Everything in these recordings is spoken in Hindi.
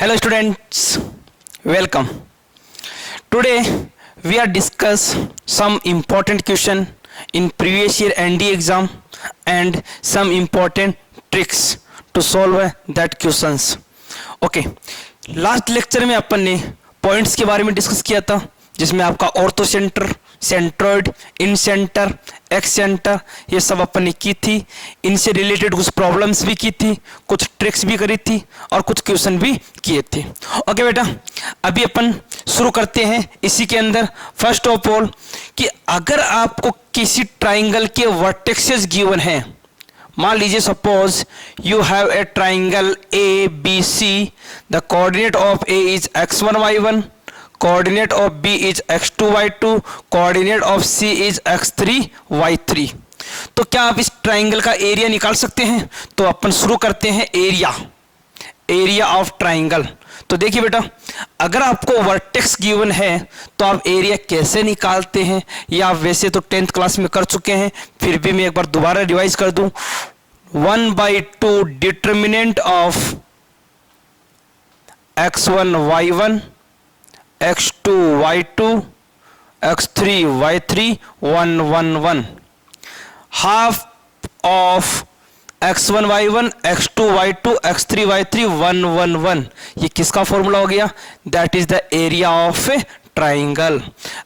Hello students, welcome. Today we are discuss some important question in previous year ND exam and some important tricks to solve that questions. Okay, last lecture में अपन ने पॉइंट्स के बारे में डिस्कस किया था जिसमें आपका ऑर्थो सेंटर, सेंट्रोइड, इन सेंटर, एक्स सेंटर ये सब अपन ने की थी। इनसे रिलेटेड कुछ प्रॉब्लम्स भी की थी, कुछ ट्रिक्स भी करी थी और कुछ क्वेश्चन भी किए थे। ओके बेटा, अभी अपन शुरू करते हैं इसी के अंदर। फर्स्ट ऑफ ऑल कि अगर आपको किसी ट्राइंगल के वर्टेक्सेस गिवन हैं, मान लीजिए suppose you have a triangle A B C, the coordinate of A is x1 y1, coordinate of B is x2 y2, coordinate of C is x3 y3। तो क्या आप इस ट्राइंगल का एरिया निकाल सकते हैं? तो अपन शुरू करते हैं एरिया ऑफ ट्राइंगल। तो देखिए बेटा, अगर आपको वर्टेक्स गिवन है तो आप एरिया कैसे निकालते हैं, या आप वैसे तो 10th क्लास में कर चुके हैं, फिर भी मैं एक बार दोबारा रिवाइज कर दूं। 1/2 determinant of x1 y1, x2 y2, x3 y3 1 1 1, half of x1 y1, x2 y2, x3 y3 1 1 1। ये किसका फॉर्मूला हो गया? That is the area of A triangle.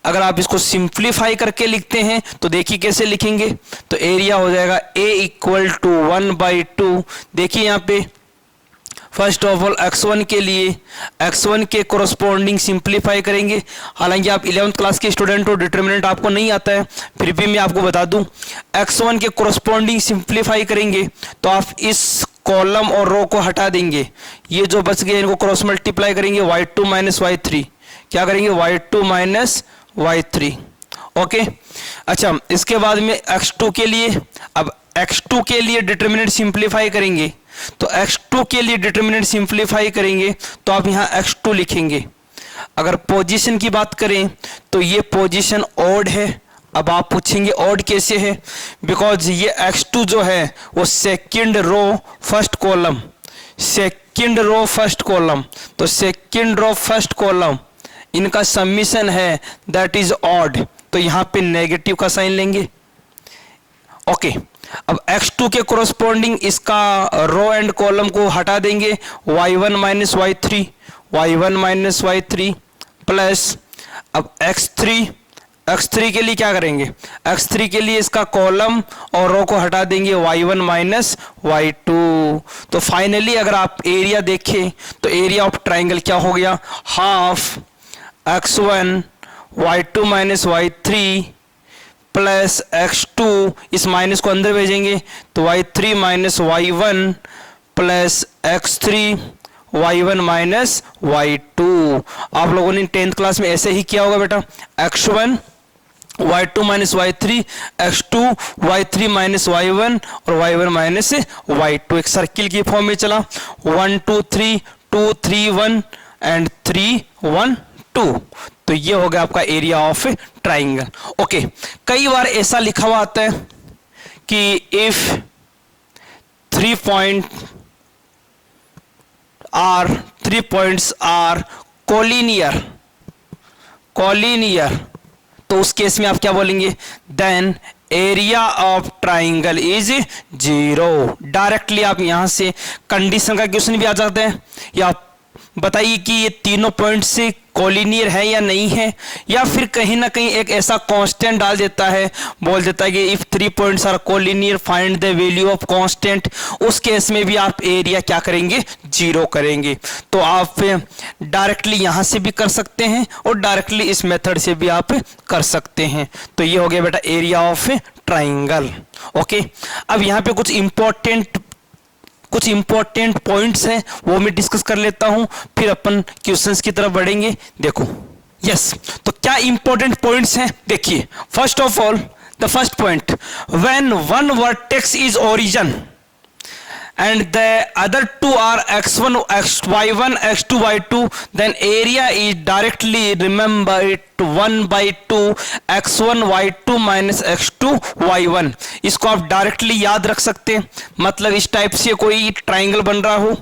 अगर आप इसको सिंप्लीफाई करके लिखते हैं तो देखिए कैसे लिखेंगे। तो एरिया हो जाएगा a इक्वल टू 1/2। देखिए यहाँ पे फर्स्ट ऑफ ऑल x1 के लिए x1 के कोरस्पॉन्डिंग सिंप्लीफाई करेंगे। हालांकि आप 11th क्लास के स्टूडेंट हो, डिटर्मिनेंट आपको नहीं आता है, फिर भी मैं आपको बता दूं, x1 के कोरस्पॉन्डिंग सिंप्लीफाई करेंगे तो आप इस कॉलम और रो को हटा देंगे। ये जो बच गए इनको क्रॉस मल्टीप्लाई करेंगे, y2 माइनस y3। क्या करेंगे? y2 minus y3। ओके, अच्छा, इसके बाद में x2 के लिए, अब x2 के लिए डिटर्मिनेंट सिंप्लीफाई करेंगे। तो x2 के लिए डिटर्मिनेंट सिंप्लीफाई करेंगे तो आप यहाँ x2 लिखेंगे। अगर पोजीशन की बात करें तो ये पोजीशन ऑड है। अब आप पूछेंगे ऑड कैसे है? बिकॉज ये x2 जो है वो second row first column, second row first column, तो सेकंड रो फर्स्ट कॉलम इनका समीशन है, दैट इज ऑड। तो यहाँ पे नेगेटिव का साइन लेंगे। ओके, अब x2 के कोरस्पॉन्डिंग इसका रो एंड कॉलम को हटा देंगे, y1 minus y3, y1 minus y3 plus, अब x3 के लिए क्या करेंगे? x3 के लिए इसका कॉलम और रो को हटा देंगे, y1 माइनस y2। तो फाइनली अगर आप एरिया देखें तो एरिया ऑफ ट्राइंगल क्या हो गया? Half x1 y2 minus y3 plus x2, इस माइनस को अंदर भेजेंगे तो y3 minus y1 plus x3 y1 minus y2। आप लोगों ने 10th क्लास में ऐसे ही किया होगा बेटा, x1 y2 minus y3, x2 y3 minus y1 और y1 माइनस y2। एक सर्किल की फॉर्म में चला, 1 2 3 2 3 1 एंड 3 1 2। तो ये हो गया आपका एरिया ऑफ ट्राइंगल। ओके, कई बार ऐसा लिखा हुआ आता है कि इफ 3 points are collinear, तो उस केस में आप क्या बोलेंगे? Then area of triangle is 0। Directly आप यहां से कंडीशन का क्वेश्चन भी आ जाते हैं, या बताइए कि ये तीनों पॉइंट से कॉलिनियर है या नहीं है, या फिर कहीं ना कहीं एक ऐसा कांस्टेंट डाल देता है, बोल देता है कि if 3 points are collinear find the value of constant. उस केस में भी आप एरिया क्या करेंगे? 0 करेंगे। तो आप डायरेक्टली यहां से भी कर सकते हैं और डायरेक्टली इस मेथड से भी आप कर सकते हैं। तो ये हो गया बेटा एरिया ऑफ ट्राइंगल। ओके, अब यहाँ पे कुछ इंपॉर्टेंट पॉइंट्स हैं, वो मैं डिस्कस कर लेता हूं, फिर अपन क्वेश्चंस की तरफ बढ़ेंगे। देखो, यस, तो क्या इंपॉर्टेंट पॉइंट्स हैं? देखिए, first of all the first point, when one vertex is origin and the other two are x1 y1 x2 y2, then area is directly, remember it, 1/2 x1 y2 minus x2 y1। इसको आप डायरेक्टली याद रख सकते हैं। मतलब इस टाइप से कोई ट्राइंगल बन रहा हो,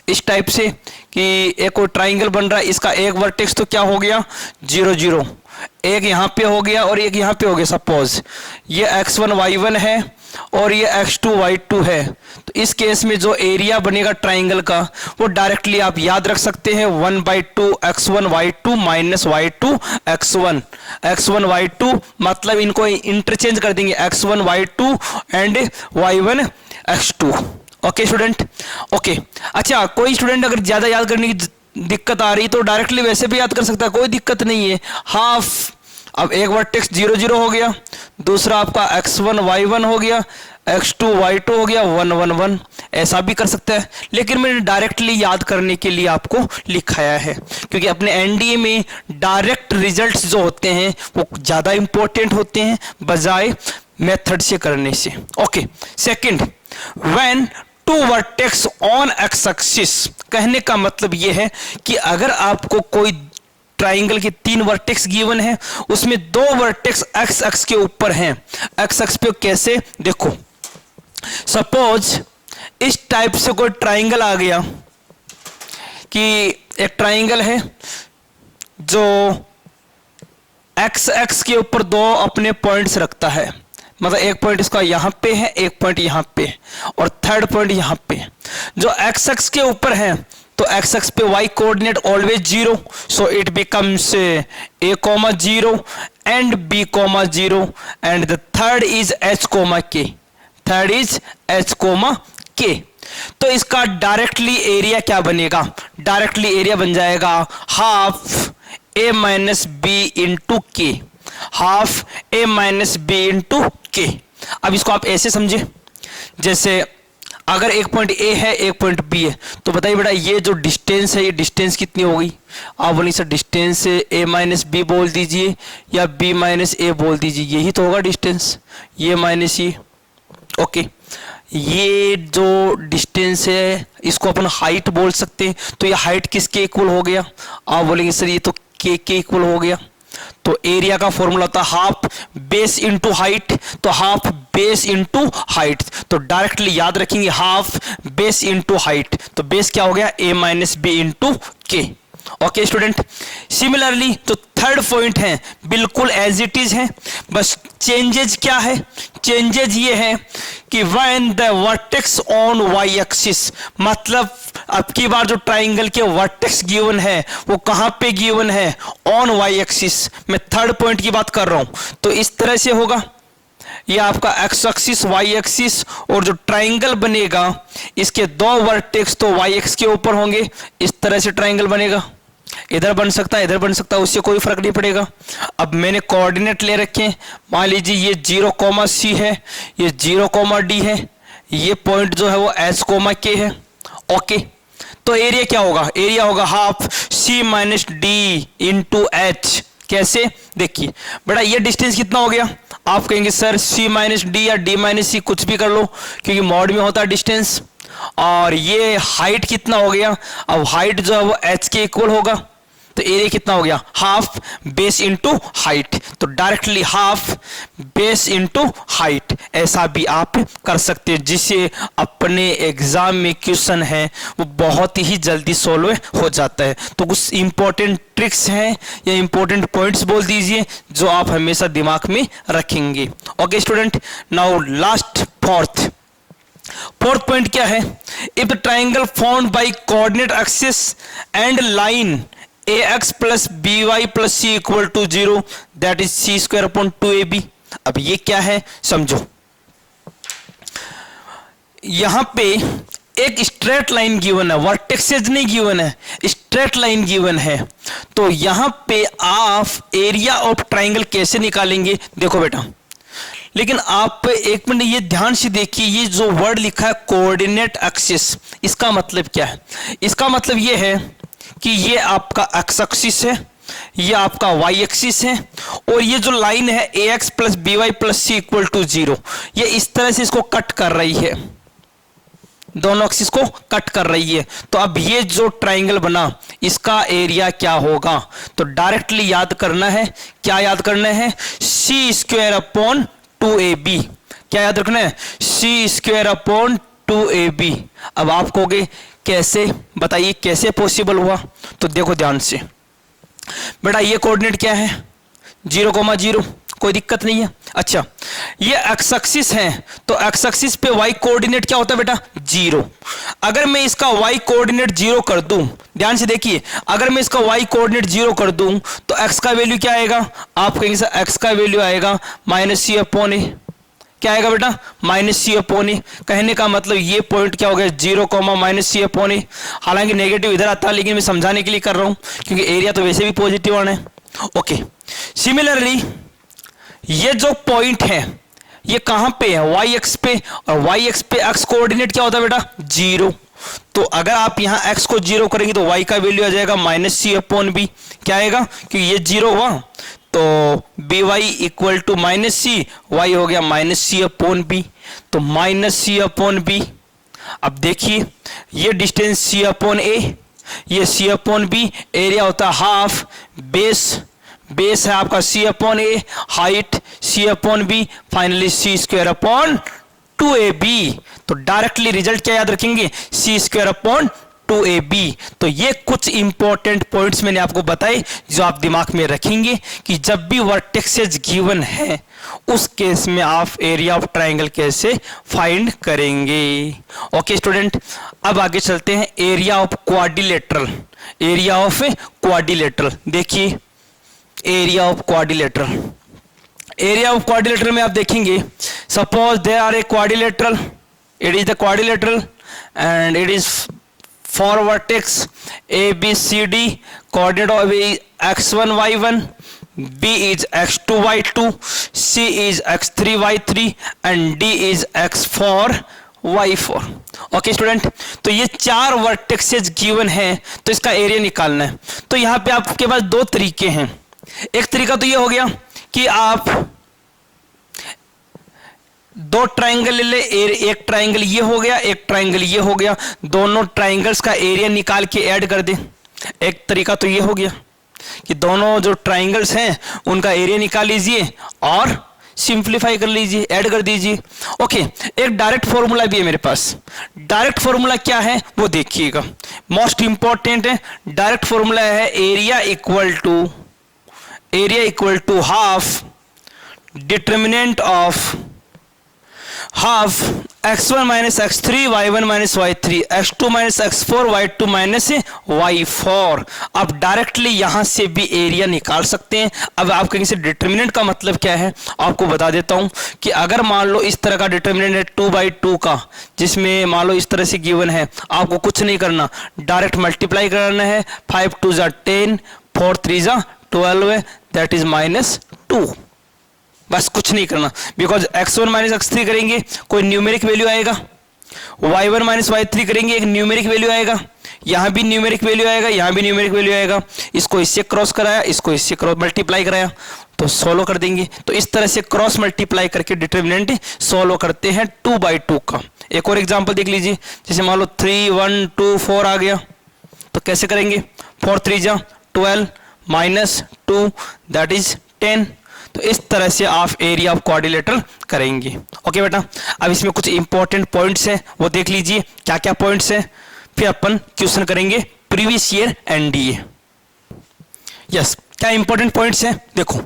इस टाइप से कि एक कोई ट्राइंगल बन रहा है, इसका एक वर्टेक्स तो क्या हो गया 0 0, एक यहाँ पे हो गया और एक यहाँ पे हो गया। सपोज ये x1 y1 है और ये x2 y2 है, तो इस केस में जो एरिया बनेगा ट्राइंगल का वो डायरेक्टली आप याद रख सकते हैं 1/2 x1 y2 minus y2 x1 y2, मतलब इनको इंटरचेंज कर देंगे x1 y2 and y1 x2। Okay student, okay. अच्छा, कोई स्टूडेंट अगर ज्यादा याद करने की दिक्कत आ रही तो डायरेक्टली वैसे भी याद कर सकता है, कोई दिक्कत नहीं है। हाफ, अब एक वर्टेक्स 0 0 हो गया, दूसरा आपका x1 y1 हो गया, x2 y2 हो गया, 1 1 1, ऐसा भी कर सकता है। लेकिन मैंने डायरेक्टली याद करने के लिए आपको लिखाया है, क्योंकि अपने एनडीए में डायरेक्ट रिजल्ट्स जो होते हैं वो ज़्यादा इंपॉर्टेंट होते हैं बजाय मेथड से करने से। Okay, second, when two vertex on X axis, कहने का मतलब यह है कि अगर आपको कोई ट्राइंगल के 3 वर्टेक्स गिवन है, उसमें 2 वर्टेक्स एक्स एक्स के ऊपर हैं। एक्स एक्स पे कैसे, देखो सपोज इस टाइप से कोई ट्राइंगल आ गया कि एक ट्राइंगल है जो एक्स एक्स के ऊपर 2 अपने पॉइंट्स रखता है, मतलब एक पॉइंट इसका यहां पे है, एक पॉइंट यहां पे और थर्ड पॉइंट यहां पे। जो एक्स एक्स के ऊपर है तो एक्स एक्स पे y coordinate always 0, so it becomes a, 0 and b, 0 and the third is h, k, third is h, k। तो इसका डायरेक्टली एरिया क्या बनेगा, डायरेक्टली एरिया बन जाएगा half a minus B into K, half a minus B into K. अब इसको आप ऐसे समझे, जैसे अगर एक पॉइंट A है एक पॉइंट B है, तो बताइए बेटा ये जो डिस्टेंस है ये डिस्टेंस कितनी हो गई। आप बोलिए सर डिस्टेंस से A माइनस बी बोल दीजिए या B माइनस ए बोल दीजिए, यही तो होगा डिस्टेंस, ये माइनस ये। ओके, ये जो डिस्टेंस है इसको अपन हाइट बोल सकते हैं, तो ये हाइट किसके इक्वल हो गया। आप बोलेंगे सर ये तो के इक्वल हो गया। तो एरिया का फॉर्मूला होता है हाफ बेस इंटू हाइट, तो हाफ बेस इंटू हाइट, तो डायरेक्टली याद रखेंगे हाफ बेस इंटू हाइट, तो बेस क्या हो गया a माइनस बी इंटू के। ओके स्टूडेंट, सिमिलरली जो थर्ड पॉइंट है बिल्कुल एज इट इज है, बस चेंजेज क्या है, चेंजेज ये है कि when the vertex on Y axis, मतलब अब की बार जो ट्राइंगल के वर्टेक्स गिवन है वो कहां पे गिवन है, ऑन वाई एक्सिस। मैं थर्ड पॉइंट की बात कर रहा हूं, तो इस तरह से होगा, ये आपका एक्स एक्सिस वाई एक्सिस, और जो ट्राइंगल बनेगा इसके 2 वर्टेक्स तो वाई एक्स के ऊपर होंगे, इस तरह से ट्राइंगल बनेगा, इधर बन सकता है इधर बन सकता है, उससे कोई फर्क नहीं पड़ेगा। अब मैंने कोऑर्डिनेट ले रखे हैं, मान लीजिए ये 0, C है, ये 0, D है, ये पॉइंट जो है वो H, K है। ओके, तो एरिया क्या होगा, एरिया होगा half C minus D into H. कैसे, देखिए बेटा ये डिस्टेंस कितना हो गया, आप कहेंगे सर C माइनस डी या D माइनस C कुछ भी कर लो, क्योंकि मॉड में होता है डिस्टेंस। और ये हाइट कितना हो गया, अब हाइट जो है वो h के इक्वल होगा, तो एरिया कितना हो गया हाफ बेस इंटू हाइट, तो directly half base into height, ऐसा भी आप कर सकते हैं, जिससे अपने एग्जाम में क्वेश्चन है वो बहुत ही जल्दी सोल्व हो जाता है। तो कुछ इंपॉर्टेंट ट्रिक्स हैं या इंपॉर्टेंट पॉइंट्स बोल दीजिए जो आप हमेशा दिमाग में रखेंगे। Okay student, now last fourth point क्या है, if the triangle formed by coordinate axis and line ax plus by plus c equal to 0, that is c square upon 2ab। अब ये क्या है समझो, यहां पे एक स्ट्रेट लाइन गिवन है, वर्टेक्सेस नहीं गिवन है, स्ट्रेट लाइन गिवन है, तो यहां पे आप एरिया ऑफ ट्राइंगल कैसे निकालेंगे, देखो बेटा। लेकिन आप एक मिनट ये ध्यान से देखिए, ये जो वर्ड लिखा है कोऑर्डिनेट एक्सिस, इसका मतलब क्या है, इसका मतलब ये है कि ये आपका एक्स एक्सिस है, ये आपका वाई एक्सिस है, और ये जो लाइन है ax plus by plus c equal to 0, ये इस तरह से इसको कट कर रही है, दोनों एक्सिस को कट कर रही है। तो अब ये जो ट्राइंगल बना इसका एरिया क्या होगा, तो डायरेक्टली याद करना है, क्या याद करना है, c स्क्वायर अपॉन 2ab, क्या याद रखना है, c स्क्वायर अपॉन 2ab। अब आप कहोगे कैसे, बताइए कैसे पॉसिबल हुआ? तो देखो ध्यान से बेटा, ये कोऑर्डिनेट क्या है 0,0, कोई दिक्कत नहीं है। अच्छा, ये एक्स एक्सिस है, तो एक्स एक्सिस पे वाई कोऑर्डिनेट क्या होता है बेटा 0। अगर मैं इसका वाई कोऑर्डिनेट 0 कर दूं, ध्यान से देखिए, अगर मैं इसका वाई कोऑर्डिनेट 0 कर दूं तो एक्स का वैल्यू क्या आएगा? आप कहेंगे सर एक्स का वैल्यू आएगा -c/a। क्या आएगा बेटा? -c/a। कहने का मतलब ये पॉइंट क्या हो गया 0, -c/a। हालांकि नेगेटिव इधर आता है, लेकिन मैं समझाने के लिए कर रहा हूं क्योंकि एरिया तो वैसे भी पॉजिटिव आना है। ओके, सिमिलरली ये जो पॉइंट है ये कहां पे है? वाई एक्स पे, और वाई एक्स पे एक्स कोऑर्डिनेट क्या होता है बेटा 0। तो अगर आप यहां एक्स को 0 करेंगे तो वाई का वैल्यू आ जाएगा -c/b। क्या आएगा? क्योंकि ये 0 हुआ तो B Y equal to -c, Y हो गया -c/b, तो -c/b। अब देखिए ये डिस्टेंस c/a, ये c/b, एरिया होता है हाफ, बेस है आपका c/a, height c/b, finally c²/2ab। तो डायरेक्टली रिजल्ट क्या याद रखेंगे? c²/2ab। तो ये कुछ इंपॉर्टेंट पॉइंट्स मैंने आपको बताए जो आप दिमाग में रखेंगे कि जब भी वर्टेक्सेस गिवन है उस केस में आप एरिया ऑफ ट्रायंगल कैसे फाइंड करेंगे। ओके स्टूडेंट, अब आगे चलते हैं area of quadrilateral. Area of quadrilateral, देखिए area of quadrilateral. Area of quadrilateral में आप देखेंगे, suppose there are a quadrilateral, it is the quadrilateral and it is four vertex A, B, C, D, coordinate of A is x1, y1, B is x2, y2, C is x3, y3 and D is x4, y4। Okay student, तो ये 4 वर्टेक्सेस गिवन है, तो इसका एरिया निकालना है। तो यहाँ पे आपके पास 2 तरीके हैं। एक तरीका तो ये हो गया कि आप 2 ट्राइंगल ले ले, एक ट्राइंगल ये हो गया, एक ट्राइंगल ये हो गया, दोनों ट्राइंगल्स का एरिया निकाल के ऐड कर दें। एक तरीका तो ये हो गया कि दोनों जो ट्राइंगल्स हैं उनका एरिया निकाल लीजिए और सिंप्लीफाई कर लीजिए, ऐड कर दीजिए। ओके, एक डायरेक्ट फॉर्मूला भी है मेरे पास। डायरेक्ट फॉर्मूला क्या है वो देखिएगा, मोस्ट इंपॉर्टेंट है। डायरेक्ट फॉर्मूला है area equal to half determinant of half x1 minus x3 y1 minus y3 x2 minus x4 y2 minus y4। आप डायरेक्टली यहां से भी एरिया निकाल सकते हैं। अब आप कहेंगे से डिटर्मिनेंट का मतलब क्या है, आपको बता देता हूं कि अगर मान लो इस तरह का डिटर्मिनेंट है 2/2 का, जिसमें मान लो इस तरह से गिवन है, आपको कुछ नहीं करना, डायरेक्ट मल्टीप्लाई करना है। 5 2 = 10, 4 3 = 12, दैट इज -2। बस कुछ नहीं करना, बिकॉज x1 माइनस x3 करेंगे कोई न्यूमेरिक वैल्यू आएगा, y1 माइनस y3 करेंगे एक न्यूमेरिक वैल्यू आएगा, यहां भी न्यूमेरिक वैल्यू आएगा, यहां भी न्यूमेरिक वैल्यू आएगा। इसको इससे क्रॉस कराया, इसको इससे क्रॉस मल्टीप्लाई कराया तो सोल्व कर देंगे। तो इस तरह से क्रॉस मल्टीप्लाई करके डिटर्मिनेंट सोल्व करते हैं 2/2 का। एक और एग्जांपल देख लीजिए, जैसे मान लो 3 1 2 4 आ गया, तो कैसे करेंगे? 4 3 = 12 -2 दैट इज 10। तो इस तरह से आप एरिया ऑफ क्वाड्रिलेटरल करेंगे। ओके बेटा, अब इसमें कुछ इंपॉर्टेंट पॉइंट्स हैं वो देख लीजिए क्या क्या पॉइंट्स हैं, फिर अपन क्वेश्चन करेंगे प्रीवियस ईयर एनडीए। यस, क्या इंपॉर्टेंट पॉइंट्स हैं देखो,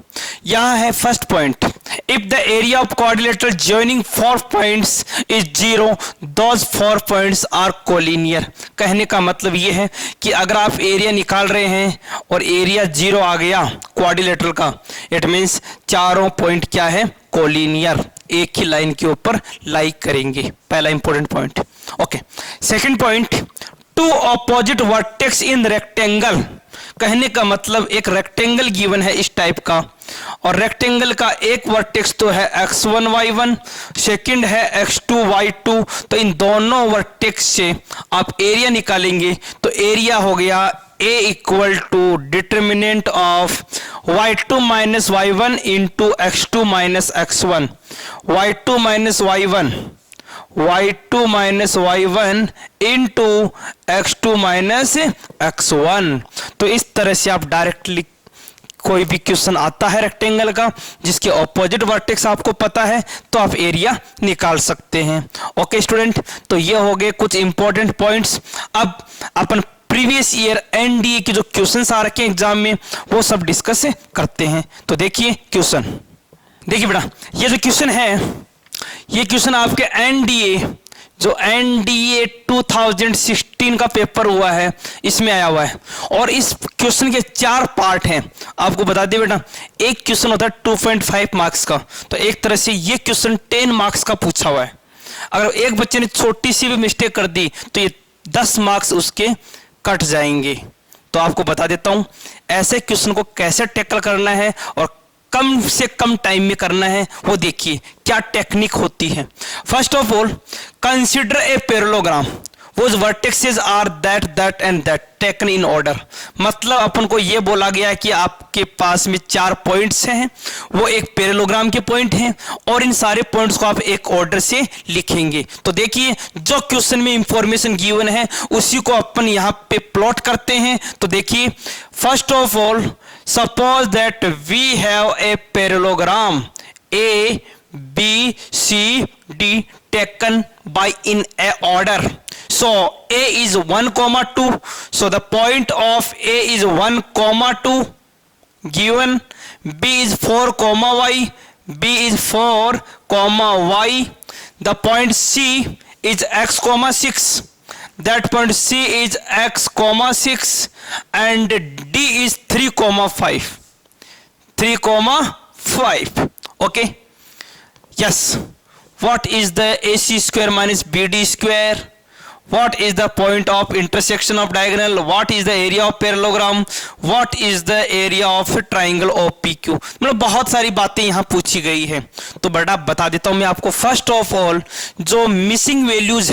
यहां है first point, if the area of quadrilateral joining 4 points is 0 those 4 points are collinear. कहने का मतलब ये है कि अगर आप एरिया निकाल रहे हैं और एरिया 0 आ गया क्वाड्रिलेटरल का, इट मींस चारों पॉइंट क्या है? कोलिनियर, एक ही लाइन के ऊपर लाई करेंगे। पहला important point. Okay, second point, 2 opposite vertex in rectangle. कहने का मतलब एक रेक्टेंगल गिवन है इस टाइप का, और रेक्टेंगल का एक वर्टेक्स तो है x1 y1, सेकंड है x2 y2। तो इन दोनों वर्टेक्स से आप एरिया निकालेंगे, तो एरिया हो गया A equal to determinant of y2 minus y1 into x2 minus x1, y2 minus y1 into x2 minus x1। तो इस तरह से आप डायरेक्टली कोई भी क्वेश्चन आता है रेक्टेंगल का जिसके ऑपोजिट वर्टेक्स आपको पता है तो आप एरिया निकाल सकते हैं। ओके स्टूडेंट, तो ये हो गए कुछ इंपॉर्टेंट पॉइंट्स। अब अपन प्रीवियस ईयर एनडीए के जो क्वेश्चंस आ रखे हैं एग्जाम में वो सब डिस्कस करते हैं। तो देखिए क्वेश्चन, देखिए बेटा ये जो क्वेश्चन है ये क्वेश्चन आपके एनडीए जो एनडीए 2016 का पेपर हुआ है इसमें आया हुआ है और इस क्वेश्चन के 4 पार्ट हैं। आपको बता दिए बेटा, एक क्वेश्चन होता है 2.5 मार्क्स का, तो एक तरह से ये क्वेश्चन 10 मार्क्स का पूछा हुआ है। अगर एक बच्चे ने छोटी सी भी मिस्टेक कर दी तो ये 10 मार्क्स उसके कट जाएंगे। तो आपको बता देता हूं ऐसे क्वेश्चन को कैसे टैकल करना है और कम से कम टाइम में करना है, वो देखिए क्या टेक्निक होती है। First of all consider a parallelogram whose vertices are that and that taken in order। मतलब अपन को ये बोला गया है कि आपके पास में 4 पॉइंट्स हैं, वो एक पैरेललोग्राम के पॉइंट हैं और इन सारे पॉइंट्स को आप एक ऑर्डर से लिखेंगे। तो देखिए जो क्वेश्चन में इंफॉर्मेशन गिवन है उसी को अपन यहाँ पे प्लॉट करते हैं। तो देखिए first of all suppose that we have a parallelogram A B C D taken by in a order। So A is 1, 2, so the point of A is 1, 2 given, B is 4, y, B is 4, y, the point C is x, 6, that point C is x, 6 and D is 3, 5, 3, 5, okay, yes। What is the AC square minus BD square? What is the point of intersection of diagonal? What is the area of parallelogram? What is the area of triangle OPQ? मतलब बहुत सारी बातें यहाँ पूछी गई है। तो बेटा बता देता हूँ मैं आपको। फर्स्ट ऑफ ऑल जो मिसिंग वैल्यूज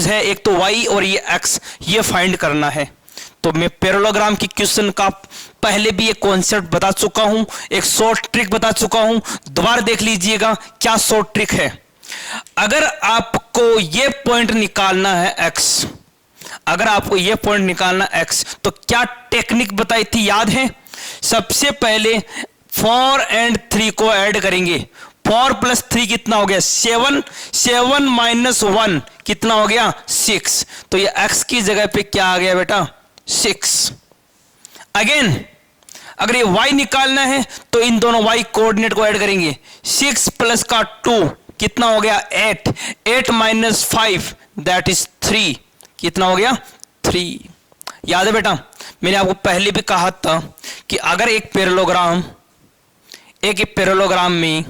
है एक तो y और ये x, ये फाइंड करना है। तो मैं पैरेललोग्राम की क्वेश्चन का पहले भी एक कॉन्सेप्ट बता चुका हूं, एक शॉर्ट ट्रिक बता चुका हूं, दोबारा देख लीजिएगा क्या शॉर्ट ट्रिक है। अगर आपको ये पॉइंट निकालना है x, अगर आपको ये पॉइंट निकालना x तो क्या टेक्निक बताई थी याद है? सबसे पहले 4 and 3 को ऐड करेंगे। 4 + 3 कितना हो गया? 7, 7 - 1 कितना हो गया? 6। तो ये x की जगह पे क्या आ गया बेटा? 6। अगेन अगर ये y निकालना है तो इन दोनों y कोऑर्डिनेट को ऐड करेंगे। 6 + 2 कितना हो गया? 8, 8 - 5 दैट इज 3, कितना हो गया? 3। याद है बेटा, मैंने आपको पहले भी कहा था कि अगर एक पैरेललोग्राम में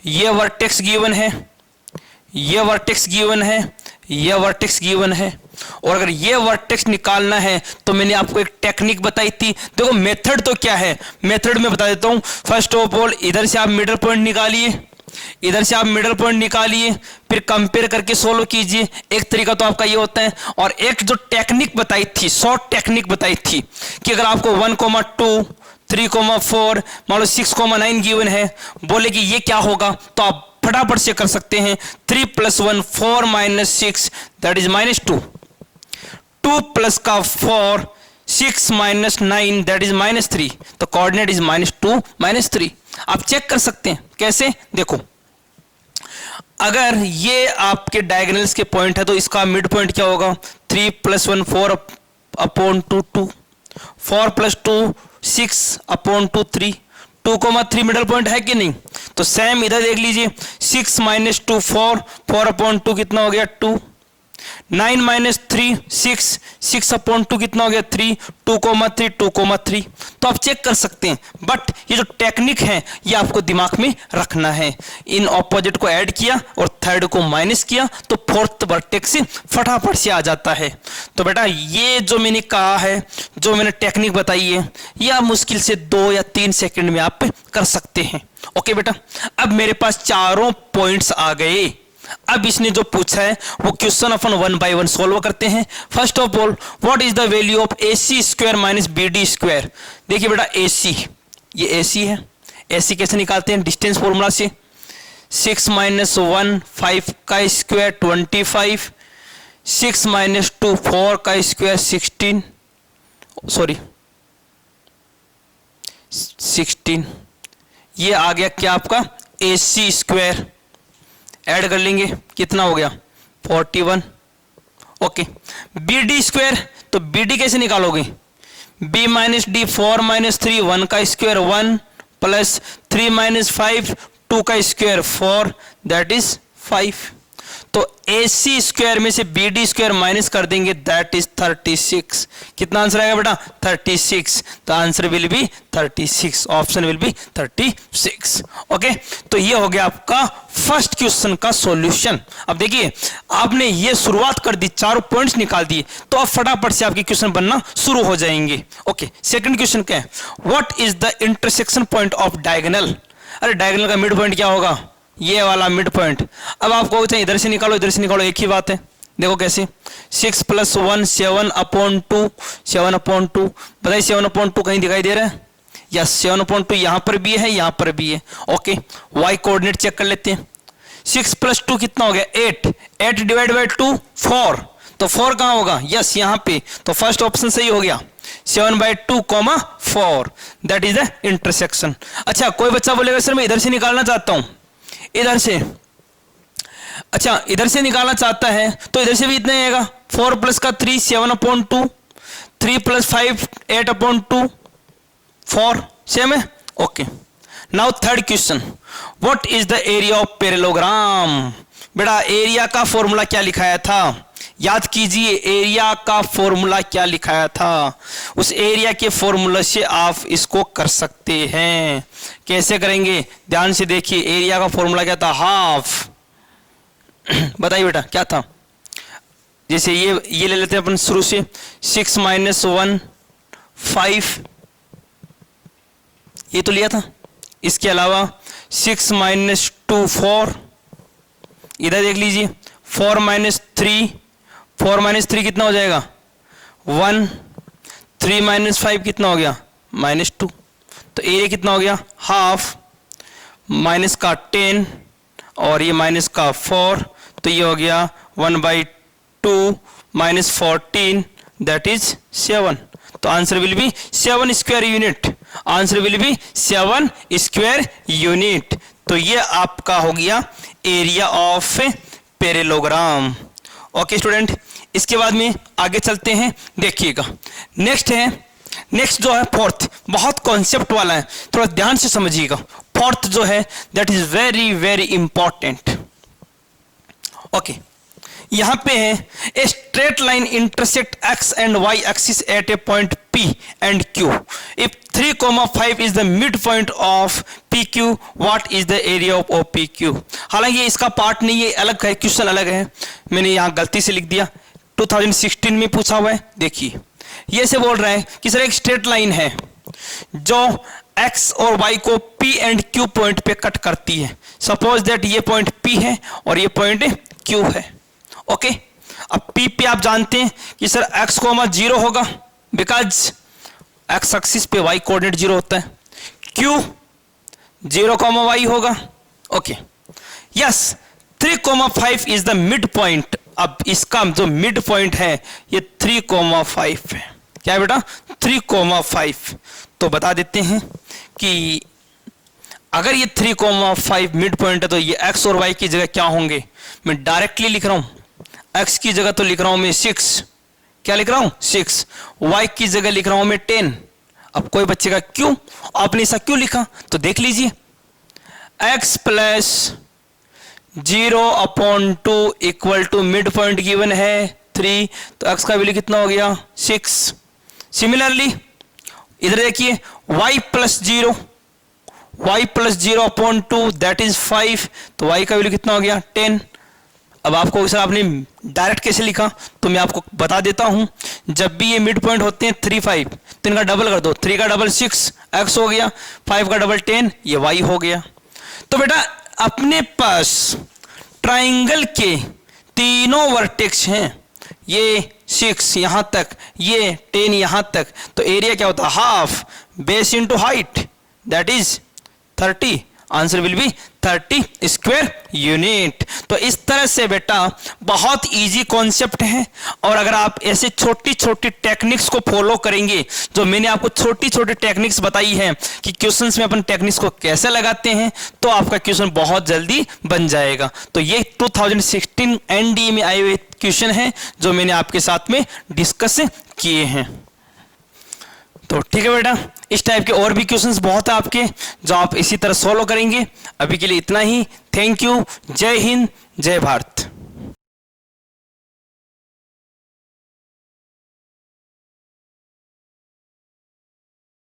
ये वर्टेक्स गिवन है, ये वर्टेक्स गिवन है, ये वर्टेक्स गिवन है और अगर ये वर्टेक्स निकालना है तो मैंने आपको एक टेक्निक बताई थी। देखो मेथड तो क्या है, मेथड में बता देता हूं। फर्स्ट ऑफ ऑल इधर से आप मिडल पॉइंट निकालिए, इधर से आप मिडल पॉइंट निकालिए, फिर कंपेयर करके सोल्व कीजिए। एक तरीका तो आपका ये होता है। और एक जो टेक्निक बताई थी, शॉर्ट टेक्निक बताई थी कि अगर आपको 1, 2, 3, 4 मान लो 6, 9 गिवन है, बोले कि ये क्या होगा तो आप फटाफट से कर सकते हैं। 3 + 1 4 - 6 दैट इज -2, 2 + 4 6 - 9 दैट इज -3। तो कोऑर्डिनेट इज -2 -3। आप चेक कर सकते हैं कैसे? देखो अगर ये आपके डायगोनल्स के पॉइंट है तो इसका मिड पॉइंट क्या होगा? 3 + 1 4/2 2, 4 + 2 6/2 3, 2, 3 मिडल पॉइंट है कि नहीं? तो सेम इधर देख लीजिए। 6 - 2 4, 4/2 कितना हो गया? 2, 9 - 3 6, 6/2 कितना हो गया? 3, 2, 3 तो आप चेक कर सकते हैं। बट ये जो टेक्निक है ये आपको दिमाग में रखना है। इन ऑपोजिट को ऐड किया और थर्ड को माइनस किया तो फोर्थ वर्टेक्स फटाफट से आ जाता है। तो बेटा ये जो मैंने कहा है, जो मैंने टेक्निक बताई है, ये आप मुश्किल से 2 या 3 सेकंड में आप कर सकते हैं। ओके बेटा, अब मेरे पास चारों पॉइंट्स आ गए। अब इसने जो पूछा है वो क्वेश्चन अपन 1 by 1 सोल्व करते हैं। First of all what is the value of AC square minus BD square? देखिए बेटा AC, ये AC है। AC कैसे निकालते हैं? डिस्टेंस फॉर्मूला से। 6 - 1 5 का स्क्वायर 25, 6 - 2 4 का स्क्वायर 16, सॉरी 16, ये आ गया क्या आपका AC स्क्वायर, ऐड कर लेंगे कितना हो गया 41। ओके, BD स्क्वायर, तो BD कैसे निकालोगे, B माइनस डी 4 माइनस 3 1 का स्क्वायर 1 प्लस 3 माइनस 5 2 का स्क्वायर 4 दैट इज 5। तो AC स्क्वायर में से BD स्क्वायर माइनस कर देंगे दैट इज 36। कितना आंसर आएगा बेटा 36, तो answer will be 36, option will be 36। Okay, तो ये हो गया आपका फर्स्ट क्वेश्चन का सॉल्यूशन। अब देखिए आपने ये शुरुआत कर दी, चारों पॉइंट्स निकाल दिए, तो अब फटाफट से आपके क्वेश्चन बनना शुरू हो जाएंगे। ओके, सेकंड क्वेश्चन क्या है, what is the intersection point of diagonal. अरे डायगोनल का मिड पॉइंट क्या होगा, ये वाला मिड पॉइंट। अब आपको इधर से निकालो इधर से निकालो, एक ही बात है। देखो कैसे, 6 + 1 7/2, 7/2 बताइए 7/2 कहीं दिखाई दे रहा है, यस 7/2 यहां पर भी है यहां पर भी है। ओके, y कोऑर्डिनेट चेक कर लेते हैं। 6 + 2 कितना हो गया 8, 8 डिवाइड बाई 2 4, तो 4 कहां होगा, यस यहां पे, तो फर्स्ट ऑप्शन सही हो गया 7/2, 4 दैट इज द इंटरसेक्शन। अच्छा, कोई बच्चा बोलेगा सर मैं इधर से निकालना चाहता हूं, इधर से, अच्छा इधर से निकालना चाहता है तो इधर से भी इतना ही आएगा, 4 + 3 7/2, 3 + 5 8/2, 4 सेम है। Okay, now third question, what is the area of parallelogram. बेटा एरिया का फॉर्मूला क्या लिखाया था, याद कीजिए एरिया का फॉर्मूला क्या लिखाया था, उस एरिया के फॉर्मूला से आप इसको कर सकते हैं। कैसे करेंगे, ध्यान से देखिए, एरिया का फॉर्मूला क्या था, हाफ। बताइए बेटा क्या था, जैसे ये ले लेते हैं अपन शुरू से, 6 - 1 5, ये तो लिया था। इसके अलावा 6 - 2 4, इधर देख लीजिए 4 - 3, 4 - 3 कितना हो जाएगा 1, 3 - 5 कितना हो गया -2, तो एरिया कितना हो गया हाफ, माइनस का 10 और ये माइनस का 4, तो ये हो गया 1/2 - 14 दैट इज 7। तो answer will be 7 square unit, answer will be 7 square unit. तो ये आपका हो गया area of parallelogram. Okay student, इसके बाद में आगे चलते हैं, देखिएगा नेक्स्ट जो है फोर्थ, बहुत कॉन्सेप्ट वाला है, थोड़ा ध्यान से समझिएगा। फोर्थ जो है that is very very important. Okay, यहां पे है a straight line intersect x and y axis at A point P and Q। If 3,5 is the mid point of PQ, what is the area of OPQ। हालांकि इसका पार्ट नहीं है, अलग है, क्वेश्चन अलग है, मैंने यहां गलती से लिख दिया, 2016 में पूछा हुआ है। देखिए ये से बोल रहा है कि सर एक स्ट्रेट लाइन है जो x और y को P एंड Q पॉइंट पे कट करती है। सपोज दैट ये पॉइंट P है और ये पॉइंट Q है। ओके, अब P पे आप जानते हैं कि सर x, 0 होगा, बिकॉज x एक्सिस पे y कोऑर्डिनेट 0 होता है, Q 0, y होगा। Okay, yes 3,5 is the mid point. अब इसका जो मिड पॉइंट है ये 3,5 है, क्या है बेटा 3,5। तो बता देते हैं कि अगर ये 3,5 मिड पॉइंट है तो ये x और y की जगह क्या होंगे, मैं डायरेक्टली लिख रहा हूं, x की जगह तो लिख रहा हूं मैं 6, क्या लिख रहा हूं 6, y की जगह लिख रहा हूं मैं 10। अब कोई बच्चे का क्यों, आपने ऐसा क्यों लिखा, तो देख लीजिए, x + 0/2 equal to mid point given है 3, तो x का वैल्यू कितना हो गया 6। सिमिलरली इधर देखिए y + 0/2 दैट इज 5, तो y का वैल्यू कितना हो गया 10। अब आपको सर आपने डायरेक्ट कैसे लिखा, तो मैं आपको बता देता हूं, जब भी ये मिड पॉइंट होते हैं 3 5, तो इनका डबल कर दो, 3 का डबल 6 x हो गया, 5 का डबल 10 ये y हो गया। तो बेटा अपने पास ट्राइंगल के तीनों वर्टेक्स हैं, ये 6 यहां तक, ये 10 यहां तक, तो एरिया क्या होता है half base into height that is 30, answer will be 30 square unit. तो इस तरह से बेटा बहुत इजी कॉन्सेप्ट है, और अगर आप ऐसे छोटी छोटी टेक्निक्स को फॉलो करेंगे, जो मैंने आपको छोटी छोटी टेक्निक्स बताई है कि क्वेश्चंस में अपन टेक्निक्स को कैसे लगाते हैं, तो आपका क्वेश्चन बहुत जल्दी बन जाएगा। तो ये 2016 एनडीए में आए हुए क्वेश्चन है जो मैंने आपके साथ में डिस्कस किए हैं। तो ठीक है बेटा, इस टाइप के और भी क्वेश्चंस बहुत है आपके जो आप इसी तरह सोल्व करेंगे। अभी के लिए इतना ही। Thank you. जय हिंद, जय भारत।